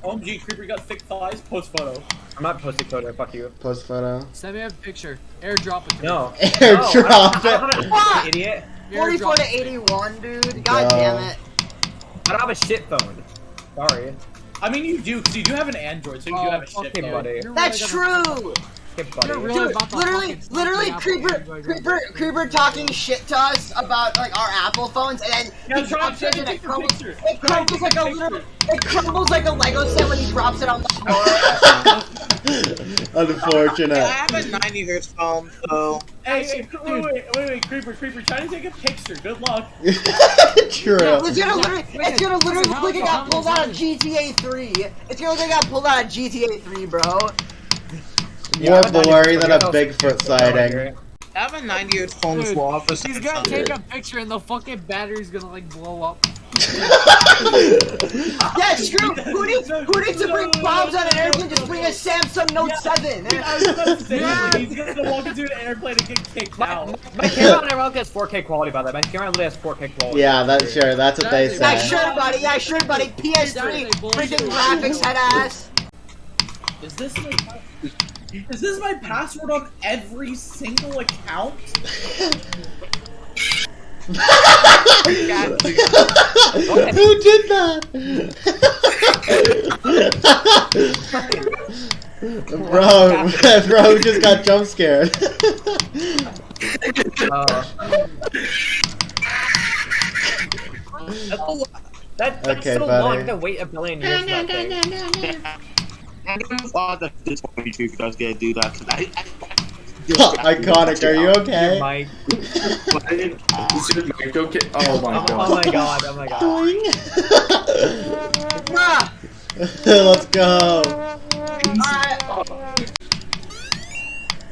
OMG, Creeper got thick thighs. Post photo. I'm not posting photo. Fuck you. Post photo. Send me a picture. Airdrop it. No. Airdrop it. What? Idiot. 44 to 81, dude. God damn it. I don't have a shit phone. Sorry. I mean, you do, because you do have an Android, so you do have a shit Okay, phone. buddy. That's true. Okay, buddy. Really Dude, literally, Creeper talking shit to us about like our Apple phones, and then Yeah, he drops it and it crumbles. It crumbles like a little. It crumbles like a Lego set when he drops it on the floor. Unfortunate. I have a 90Hz phone, so. Hey, wait, Creeper, try to take a picture. Good luck. True. It's gonna literally look like it got pulled out of GTA 3. It's gonna look like it got pulled out of GTA 3, bro. More blurry than a Bigfoot sighting. I have a 90Hz phone as well. He's gonna take a picture and the fucking battery's gonna like blow up. Yeah, it's true. Who needs to bring bombs on an airplane? Just bring a Samsung Note 7. I was about to say, he's gonna walk into an airplane and get kicked out. My camera on everyone has 4K quality, by the way. My camera literally has 4K quality. Yeah, that's sure. That's what they Yeah, say. sure, buddy. Yeah, sure, buddy. PS3, freaking graphics head ass. Is this my password on every single account? Who did that? Bro who just got jump scared. That's Okay, so buddy. long to wait a billion years for that thing. I'm gonna this one if you guys gonna do that tonight. Iconic, are you okay? Mike. Okay. Oh my god. Oh my god, oh my god. Let's go.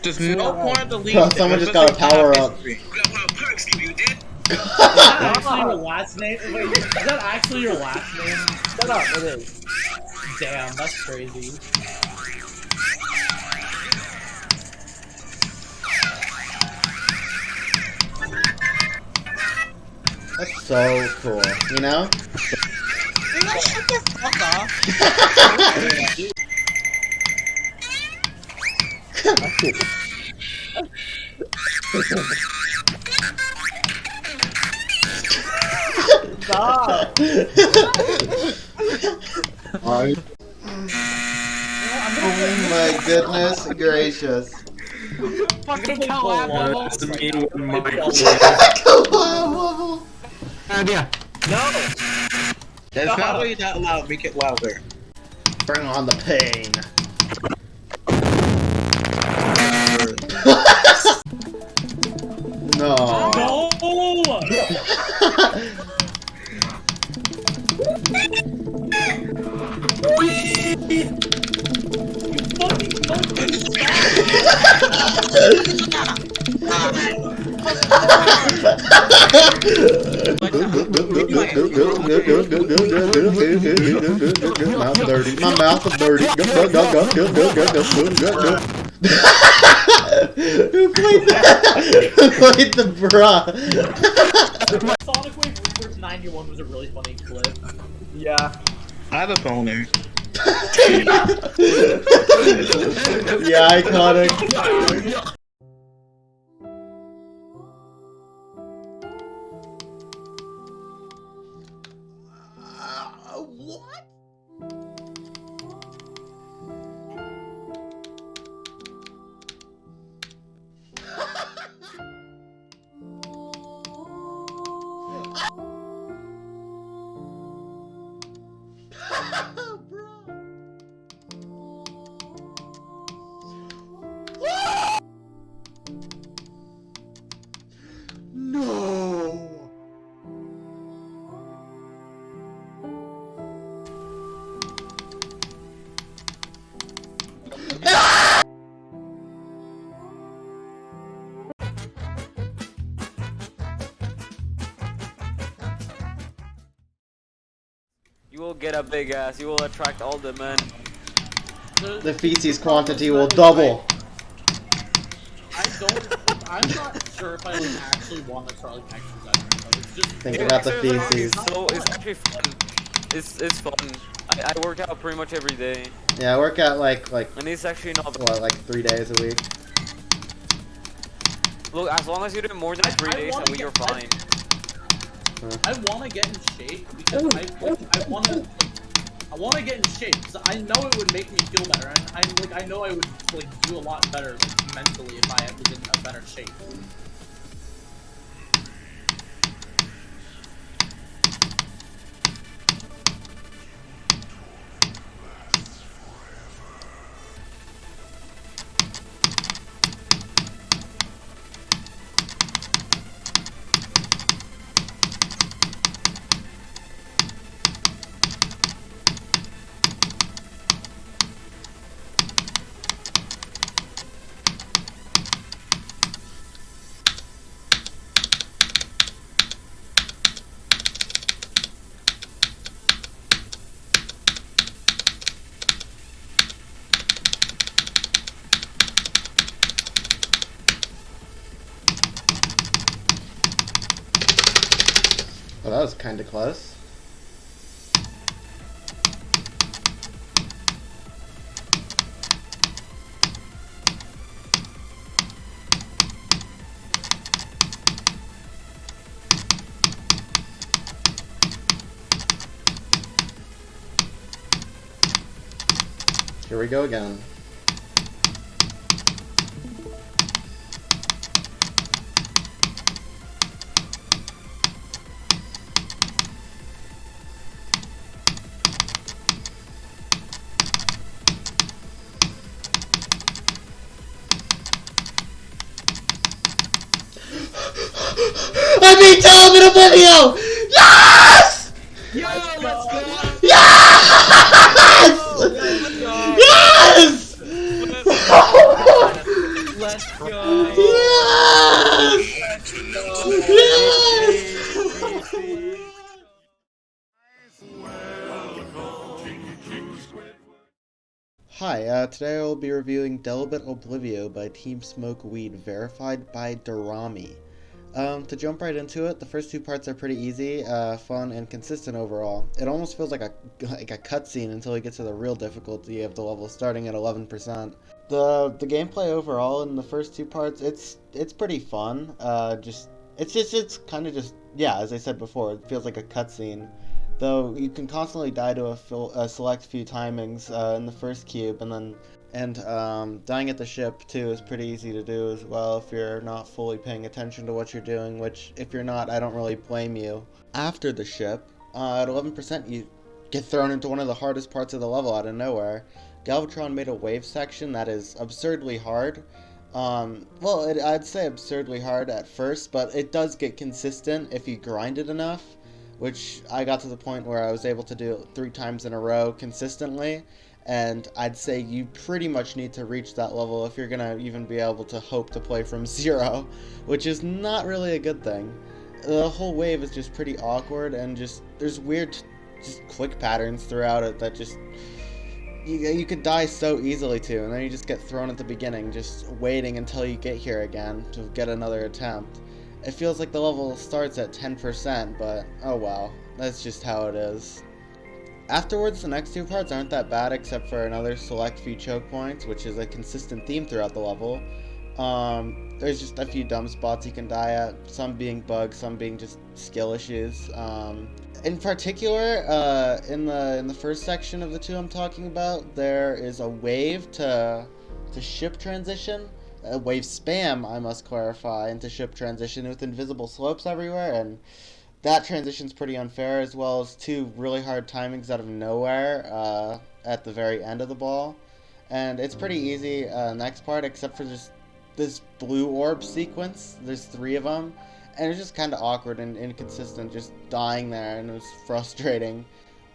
There's no point to leave. Bro, someone just got a power up. Is that actually your last name? Wait, is that actually your last name? Shut up, it is. Damn, that's crazy. That's so cool, you know? Shut the fuck off. Stop. Oh my goodness gracious. Fucking collab. That's me with my Idea. No! It's not really that loud, make it louder. Bring on the pain. No. No! Mouth dirty. My mouth is dirty. Who played that? Who played the bruh? Sonic Wave Rebirth 91 was a really funny clip. Yeah. I have a phone there. Yeah, iconic. What? No. You will get a big ass. You will attract all the men. The feces quantity will double. I'm not sure if I like actually want to start like exercising. It's just Think about the feces. So it's actually fun. It's fun. I work out pretty much every day. Yeah, I work out like And it's actually not bad. what, like 3 days a week. Look, as long as you do it more than 3 days a week, you're fine. I want to get in shape because I want to get in shape because I know it would make me feel better, and I know I would like do a lot better like, mentally if I was in a better shape. Well, that was kind of close. Here we go again. I beat Delebit Oblivio! Yes! Yo, let's go! Yes! Yes! Let's go! Yes! Hi, today I will be reviewing Delebit Oblivio by TeamSmokeWeed, verified by Durami. To jump right into it, the first 2 parts are pretty easy, fun, and consistent overall. It almost feels like a cutscene until you get to the real difficulty of the level, starting at 11%. The gameplay overall in the first 2 parts, it's pretty fun. It's kind of just, yeah, as I said before, it feels like a cutscene. Though you can constantly die to a select few timings in the first cube, and dying at the ship too is pretty easy to do as well if you're not fully paying attention to what you're doing, which if you're not, I don't really blame you. After the ship, at 11% you get thrown into one of the hardest parts of the level out of nowhere. Galvatron made a wave section that is absurdly hard. I'd say absurdly hard at first, but it does get consistent if you grind it enough, which I got to the point where I was able to do 3 times in a row consistently, and I'd say you pretty much need to reach that level if you're gonna even be able to hope to play from 0, which is not really a good thing. The whole wave is just pretty awkward, and there's weird just quick patterns throughout it that just you could die so easily to, and then you just get thrown at the beginning, just waiting until you get here again to get another attempt. It feels like the level starts at 10%, but oh well, that's just how it is. Afterwards, the next 2 parts aren't that bad except for another select few choke points, which is a consistent theme throughout the level. There's just a few dumb spots you can die at, some being bugs, some being just skill issues. In particular, in the first section of the 2 I'm talking about, there is a wave to ship transition. Wave spam, I must clarify, into ship transition with invisible slopes everywhere, and that transition's pretty unfair, as well as 2 really hard timings out of nowhere at the very end of the ball. And it's pretty easy next part, except for just this blue orb sequence. There's 3 of them, and it's just kind of awkward and inconsistent, just dying there, and it was frustrating.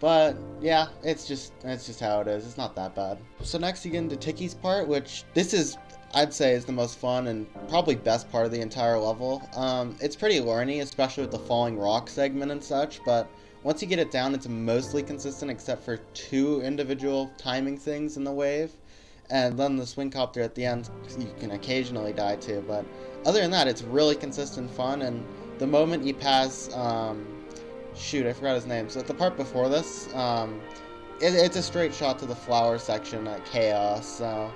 But yeah, it's just how it is. It's not that bad. So next you get into Tiki's part, which this is, I'd say, is the most fun and probably best part of the entire level. It's pretty learny, especially with the falling rock segment and such, but once you get it down, it's mostly consistent except for 2 individual timing things in the wave. And then the swing copter at the end, you can occasionally die to, but other than that, it's really consistent fun, and the moment you pass shoot, I forgot his name. So the part before this, it's a straight shot to the flower section at Chaos, so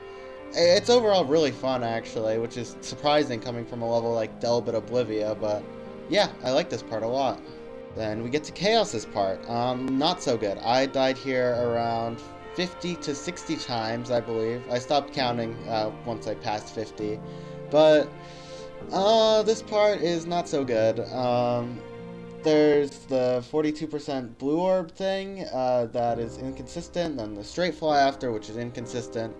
it's overall really fun, actually, which is surprising coming from a level like Delebit Oblivio, but yeah, I like this part a lot. Then we get to Chaos's part. Not so good. I died here around 50 to 60 times, I believe. I stopped counting once I passed 50, but this part is not so good. There's the 42% blue orb thing that is inconsistent, then the straight fly after, which is inconsistent,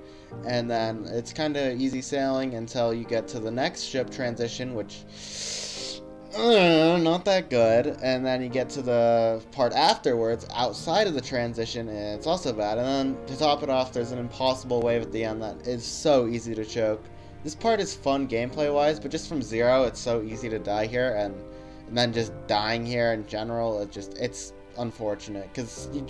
and then it's kind of easy sailing until you get to the next ship transition, which not that good, and then you get to the part afterwards, outside of the transition, and it's also bad, and then to top it off, there's an impossible wave at the end that is so easy to choke. This part is fun gameplay-wise, but just from zero, it's so easy to die here, and then just dying here in general, it's unfortunate, because you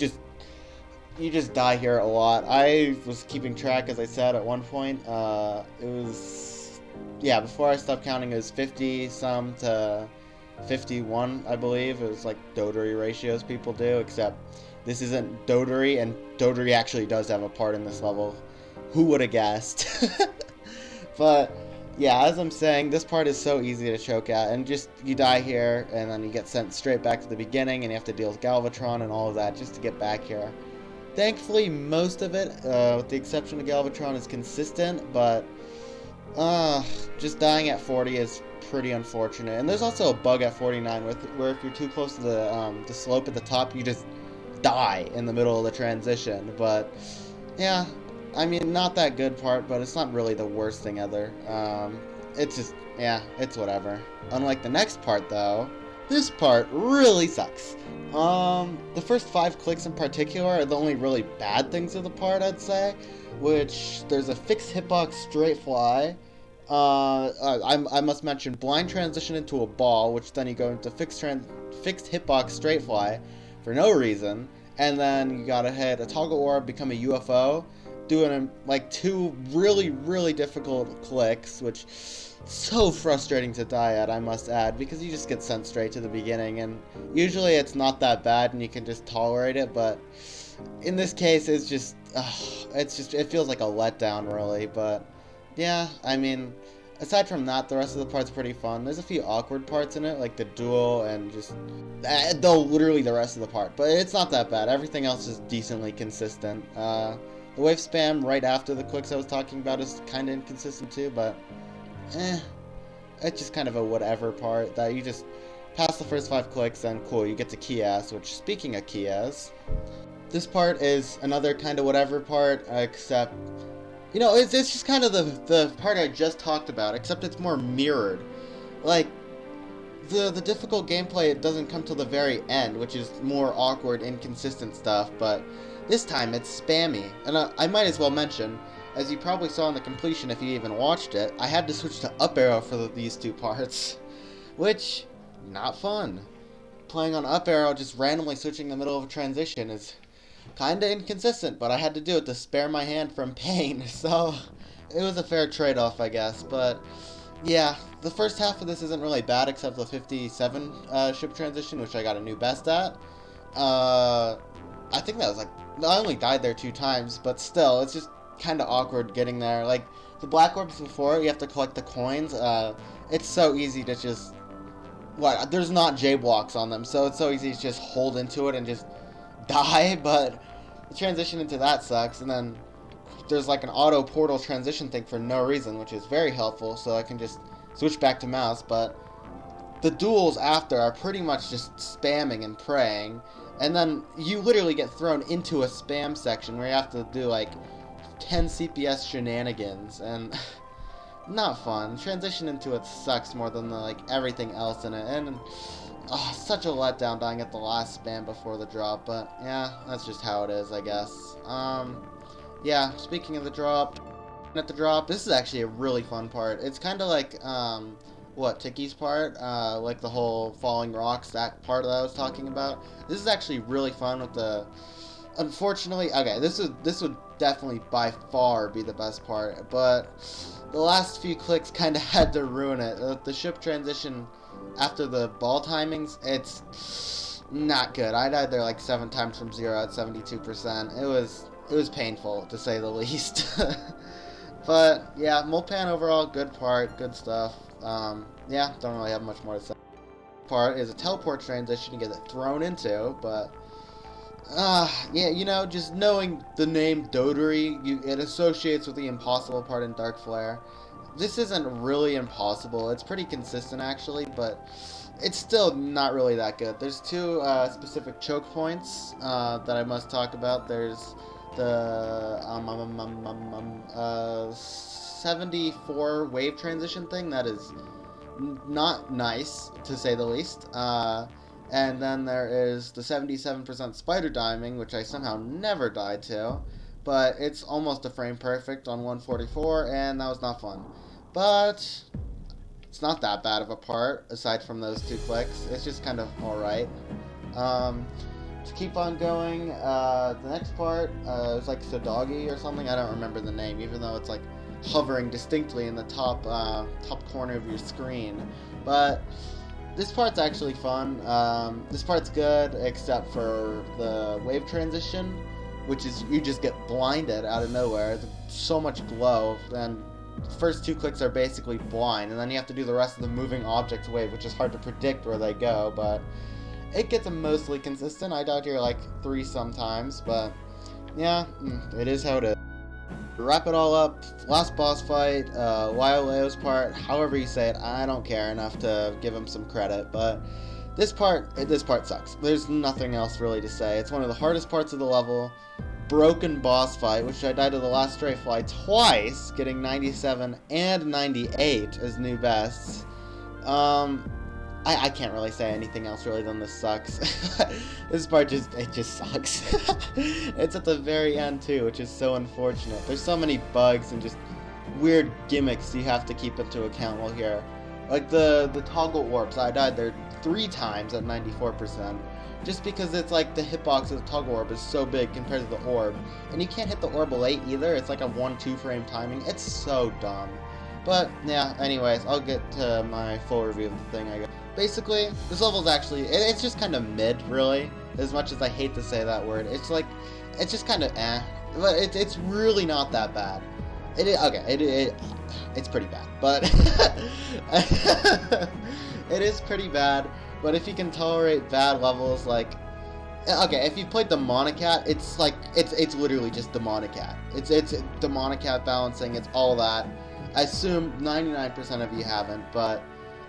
just die here a lot. I was keeping track, as I said, at one point. It was, yeah, before I stopped counting, it was 50-some to 51, I believe. It was like dotery ratios people do, except this isn't dotery, and dotery actually does have a part in this level. Who would have guessed? But yeah, as I'm saying, this part is so easy to choke at, and just, you die here, and then you get sent straight back to the beginning, and you have to deal with Galvatron and all of that just to get back here. Thankfully, most of it, with the exception of Galvatron, is consistent, but just dying at 40 is pretty unfortunate. And there's also a bug at 49 where if you're too close to the slope at the top, you just die in the middle of the transition. But yeah, I mean, not that good part, but it's not really the worst thing ever. It's just, yeah, it's whatever. Unlike the next part, though, this part really sucks. The first 5 clicks in particular are the only really bad things of the part, I'd say, which there's a fixed hitbox straight fly. I must mention blind transition into a ball, which then you go into fixed hitbox straight fly for no reason, and then you gotta hit a toggle orb, become a UFO, doing like 2 really difficult clicks, which so frustrating to die at, I must add, because you just get sent straight to the beginning, and usually it's not that bad and you can just tolerate it, but in this case it feels like a letdown, really. But yeah, I mean, aside from that, the rest of the part's pretty fun. There's a few awkward parts in it, like the duel and just literally the rest of the part, but it's not that bad. Everything else is decently consistent. The wave spam right after the clicks I was talking about is kind of inconsistent too, but it's just kind of a whatever part that you just pass the first 5 clicks and cool, you get to Kias, which, speaking of Kias, this part is another kind of whatever part, except, you know, it's just kind of the part I just talked about, except it's more mirrored. Like, the difficult gameplay, it doesn't come till the very end, which is more awkward, inconsistent stuff, but this time it's spammy. And I might as well mention, as you probably saw in the completion if you even watched it, I had to switch to up arrow for these 2 parts, which, not fun. Playing on up arrow, just randomly switching in the middle of a transition is kinda inconsistent, but I had to do it to spare my hand from pain, so it was a fair trade-off, I guess. But yeah, the first half of this isn't really bad, except the 57 ship transition, which I got a new best at. I think that was like, I only died there 2 times, but still, it's just kinda awkward getting there. Like, the black orbs before, you have to collect the coins. It's so easy to just, there's not J blocks on them, so it's so easy to just hold into it and just die, but the transition into that sucks. And then there's like an auto portal transition thing for no reason, which is very helpful, so I can just switch back to mouse. But the duels after are pretty much just spamming and praying, and then you literally get thrown into a spam section where you have to do like 10 CPS shenanigans, and not fun. Transition into it sucks more than like everything else in it, and such a letdown dying at the last spam before the drop. But yeah, that's just how it is, I guess. Yeah, speaking of the drop, this is actually a really fun part. It's kind of like Tiki's part, like the whole falling rocks, that part that I was talking about. This is actually really fun with the, unfortunately, okay, this would definitely by far be the best part, but the last few clicks kind of had to ruin it. The ship transition after the ball timings, it's not good. I died there like 7 times from 0 at 72%. It was painful, to say the least. But, yeah, Mulpan overall, good part, good stuff. Yeah, don't really have much more to say. Part is a teleport transition you get thrown into, but yeah, you know, just knowing the name Dodery, it associates with the impossible part in Dark Flare. This isn't really impossible. It's pretty consistent actually, but it's still not really that good. There's two specific choke points that I must talk about. There's the 74 wave transition thing that is not nice, to say the least. And then there is the 77% spider diming, which I somehow never died to, but it's almost a frame perfect on 144, and that was not fun. But it's not that bad of a part, aside from those 2 clicks. It's just kind of alright. To keep on going, the next part is like Sodagi or something. I don't remember the name, even though it's like hovering distinctly in the top corner of your screen. But this part's actually fun. This part's good, except for the wave transition, which is you just get blinded out of nowhere. There's so much glow, and the first 2 clicks are basically blind, and then you have to do the rest of the moving objects wave, which is hard to predict where they go, but it gets mostly consistent. I died here like 3 sometimes, but yeah, it is how it is. To wrap it all up, last boss fight, YOOOO's part, however you say it, I don't care enough to give him some credit, but this part sucks. There's nothing else really to say. It's one of the hardest parts of the level. Broken boss fight, which I died to the last stray fly twice, getting 97 and 98 as new bests. I can't really say anything else really than this sucks. This part just sucks. It's at the very end too, which is so unfortunate. There's so many bugs and just weird gimmicks you have to keep into account while here. Like the toggle orbs, I died there 3 times at 94%. Just because it's like the hitbox of the toggle orb is so big compared to the orb. And you can't hit the orb late either, it's like a 1-2 frame timing. It's so dumb. But yeah, anyways, I'll get to my full review of the thing, I guess. Basically, this level's actually, it's just kind of mid, really. As much as I hate to say that word. It's like, it's just kind of but it's really not that bad. It's pretty bad, but it is pretty bad. But if you can tolerate bad levels, like, okay, if you played Demonicat, it's like, it's literally just Demonicat. It's Demonicat balancing, it's all that. I assume 99% of you haven't, but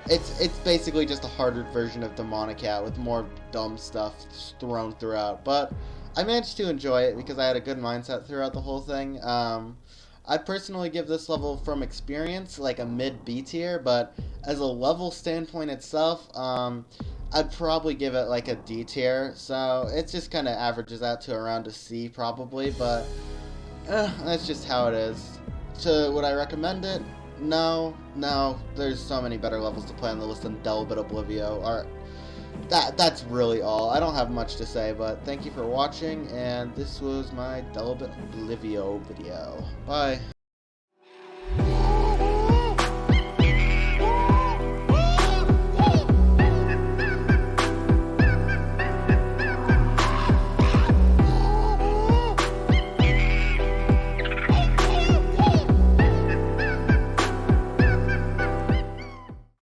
it's basically just a harder version of Demonicat with more dumb stuff thrown throughout. But I managed to enjoy it because I had a good mindset throughout the whole thing. I'd personally give this level from experience like a mid B tier, but as a level standpoint itself, I'd probably give it like a D tier. So it just kind of averages out to around a C probably, but that's just how it is. So would I recommend it? No, there's so many better levels to play on the list than Delebit Oblivio. That's really all. I don't have much to say, but thank you for watching, and this was my Delebit Oblivio video. Bye.